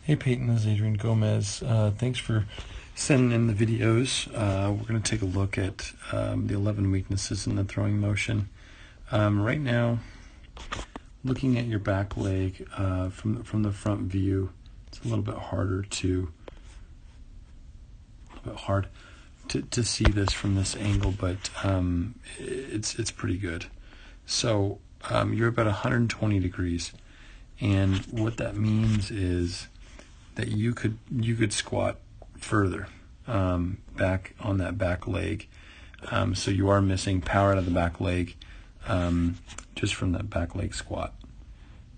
Hey Peyton, this is Adrian Gomez. Thanks for sending in the videos. We're going to take a look at the 11 weaknesses in the throwing motion. Right now, looking at your back leg from the front view, it's a little bit hard to see this from this angle, but it's pretty good. So you're about 120 degrees, and what that means is that you could squat further back on that back leg. So you are missing power out of the back leg just from that back leg squat.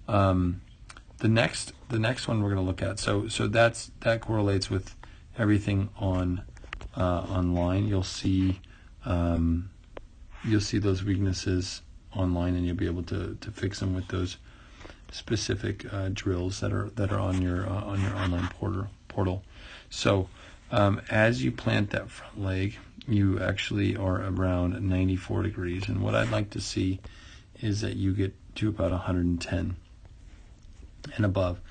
The next one we're going to look at. So that correlates with everything online. You'll see those weaknesses online, and you'll be able to fix them with those specific drills that are on your online portal. So as you plant that front leg, you actually are around 94 degrees, and what I'd like to see is that you get to about 110 and above.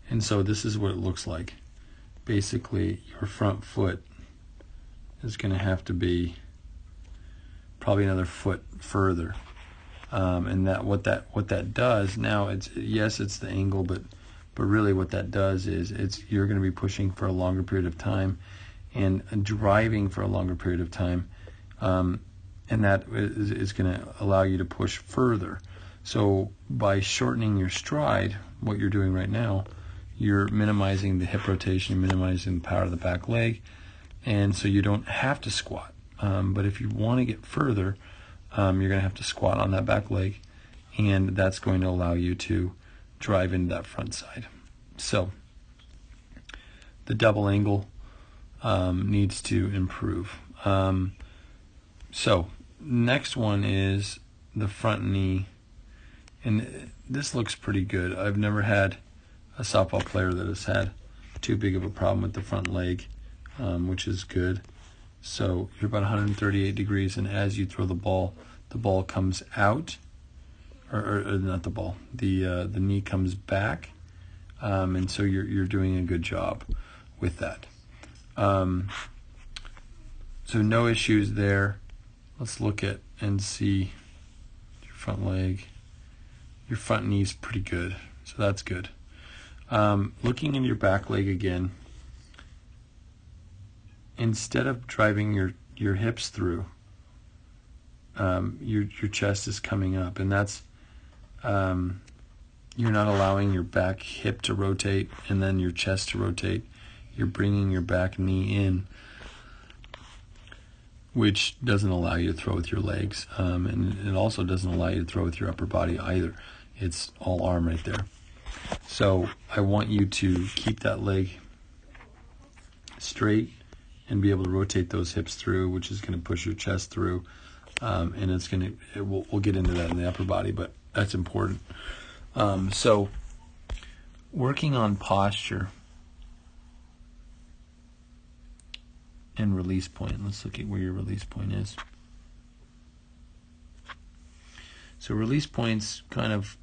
And so this is what it looks like. Basically, your front foot is going to have to be probably another foot further. And that what that does now, it's the angle, but really what that does is you're going to be pushing for a longer period of time and driving for a longer period of time, and that is going to allow you to push further. So by shortening your stride, what you're doing right now, you're minimizing the hip rotation, minimizing the power of the back leg, and so you don't have to squat. But if you want to get further, you're going to have to squat on that back leg, and that's going to allow you to drive into that front side. So the double angle needs to improve. So next one is the front knee, and this looks pretty good. I've never had a softball player that has had too big of a problem with the front leg, which is good. So you're about 138 degrees, and as you throw the ball comes out, or not the ball, the knee comes back, and so you're doing a good job with that. So no issues there. Let's look at and see your front leg. Your front knee's pretty good, so that's good. Looking at your back leg again, instead of driving your hips through, your chest is coming up, and that's you're not allowing your back hip to rotate and then your chest to rotate. You're bringing your back knee in, which doesn't allow you to throw with your legs, and it also doesn't allow you to throw with your upper body either. It's all arm right there. So I want you to keep that leg straight and be able to rotate those hips through, which is going to push your chest through, and we'll get into that in the upper body, but that's important. So working on posture and release point. Let's look at where your release point is. So release point's kind of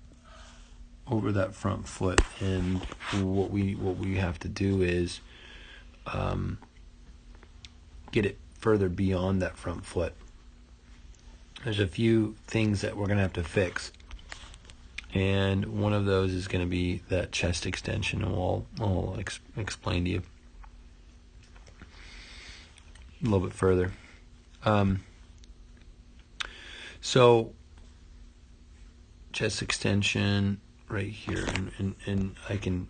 over that front foot, and what we have to do is get it further beyond that front foot. There's a few things that we're going to have to fix, and one of those is going to be that chest extension, and I'll explain to you a little bit further. So chest extension right here, and I can,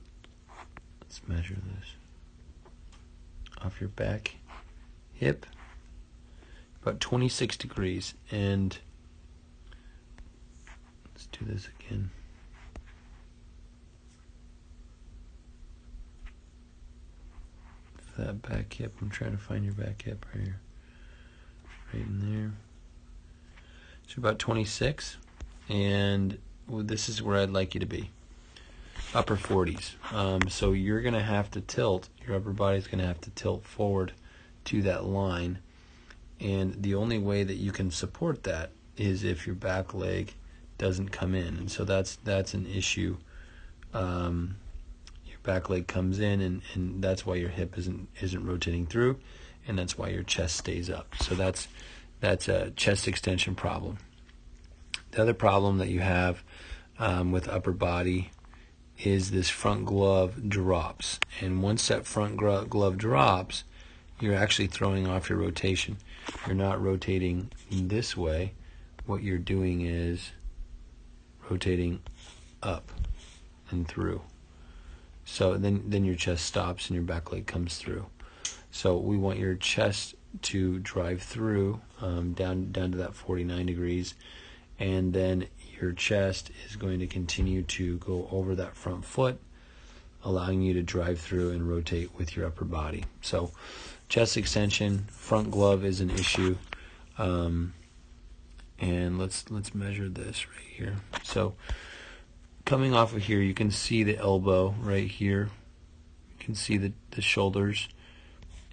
let's measure this off your back hip, about 26 degrees, and let's do this again. That back hip, I'm trying to find your back hip right here, right in there. So about 26, and this is where I'd like you to be, upper 40s. So you're going to have to tilt, your upper body's going to have to tilt forward to that line, and the only way that you can support that is if your back leg doesn't come in, and so that's an issue. Your back leg comes in, and that's why your hip isn't rotating through, and that's why your chest stays up. So that's a chest extension problem. The other problem that you have with upper body is this front glove drops. And once that front glove drops, you're actually throwing off your rotation. You're not rotating this way. What you're doing is rotating up and through. So then your chest stops and your back leg comes through. So we want your chest to drive through down to that 49 degrees, and then your chest is going to continue to go over that front foot, allowing you to drive through and rotate with your upper body. So chest extension, front glove is an issue. And let's measure this right here. So coming off of here, you can see the elbow right here. You can see the shoulders,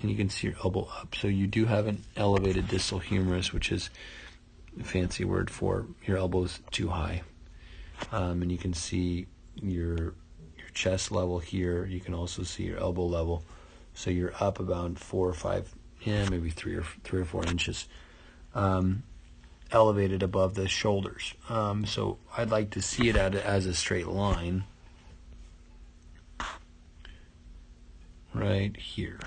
and you can see your elbow up. So you do have an elevated distal humerus, which is a fancy word for your elbow's too high. And you can see your chest level here. You can also see your elbow level. So you're up about 4 or 5, maybe 3 or 4 inches elevated above the shoulders. So I'd like to see it as a straight line right here.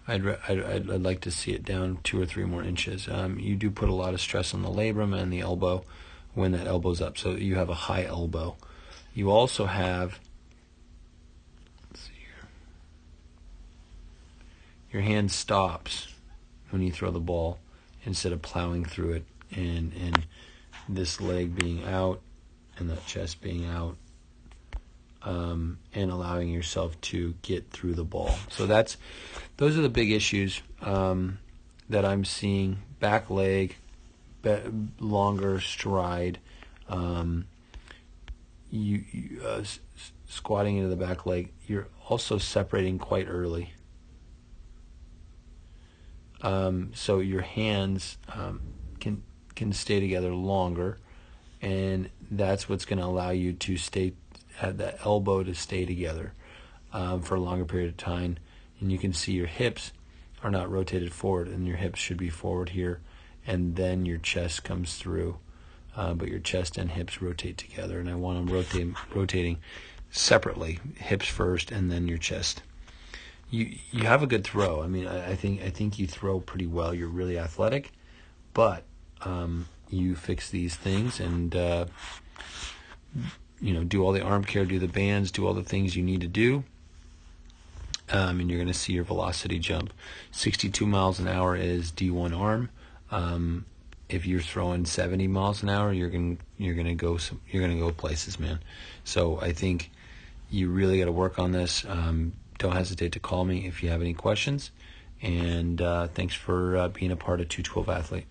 I'd like to see it down 2 or 3 more inches. You do put a lot of stress on the labrum and the elbow when that elbow's up, so you have a high elbow. You also have, let's see here, your hand stops when you throw the ball instead of plowing through it, and this leg being out and that chest being out, and allowing yourself to get through the ball. So those are the big issues that I'm seeing. Back leg, longer stride, squatting into the back leg. You're also separating quite early. So your hands can stay together longer, and that's what's going to allow you to have that elbow to stay together for a longer period of time. And you can see your hips are not rotated forward, and your hips should be forward here, and then your chest comes through, but your chest and hips rotate together, and I want them rotating separately, hips first and then your chest. You have a good throw. I mean, I think you throw pretty well. You're really athletic, but you fix these things and do all the arm care, do the bands, do all the things you need to do, and you're going to see your velocity jump. 62 miles an hour is D1 arm. If you're throwing 70 miles an hour, you're going to go places, man. So I think you really got to work on this. Don't hesitate to call me if you have any questions. And thanks for being a part of 212 Athlete.